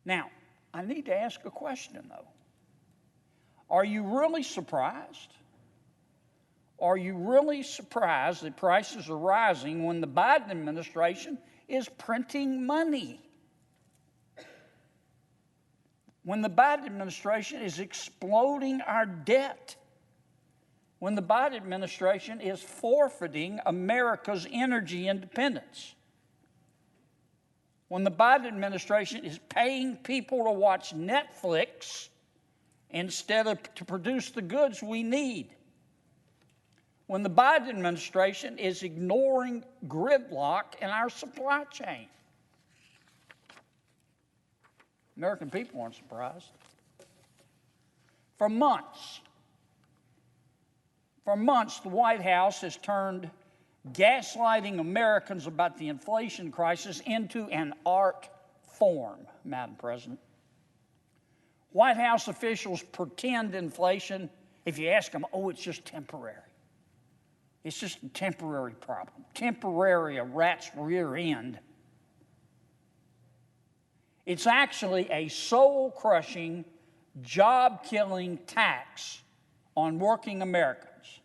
Now, I need to ask a question, though. Are you really surprised? Are you really surprised that prices are rising when the Biden administration is printing money? When the Biden administration is exploding our debt? When the Biden administration is forfeiting America's energy independence? When the Biden administration is paying people to watch Netflix instead of to produce the goods we need? When the Biden administration is ignoring gridlock in our supply chain? American people aren't surprised. For months, the White House has turned gaslighting Americans about the inflation crisis into an art form, Madam President. White House officials pretend inflation, if you ask them, it's just temporary. It's just a temporary problem. Temporary, a rat's rear end. It's actually a soul-crushing, job-killing tax on working Americans.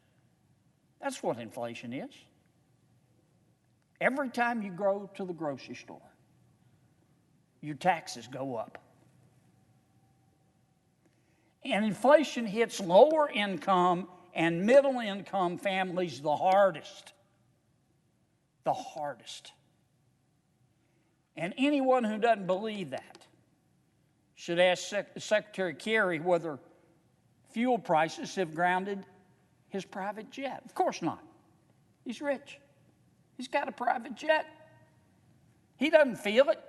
That's what inflation is. Every time you go to the grocery store, your taxes go up. And inflation hits lower income and middle income families the hardest. The hardest. And anyone who doesn't believe that should ask Secretary Kerry whether fuel prices have grounded his private jet. Of course not. He's rich. He's got a private jet. He doesn't feel it.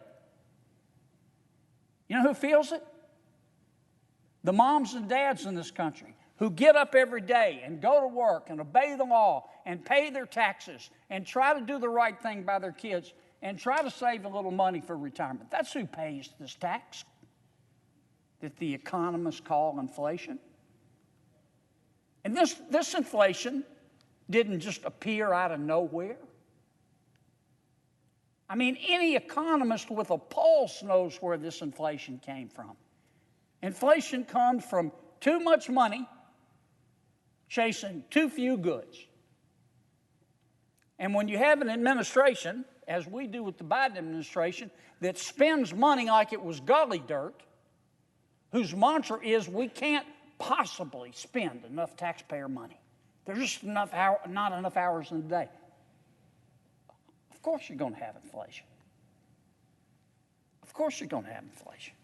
You know who feels it? The moms and dads in this country who get up every day and go to work and obey the law and pay their taxes and try to do the right thing by their kids and try to save a little money for retirement. That's who pays this tax that the economists call inflation. And this inflation didn't just appear out of nowhere. I mean, any economist with a pulse knows where this inflation came from. Inflation comes from too much money chasing too few goods. And when you have an administration, as we do with the Biden administration, that spends money like it was gully dirt, whose mantra is we can't possibly spend enough taxpayer money. There's just not enough hours in the day. Of course you're going to have inflation. Of course you're going to have inflation.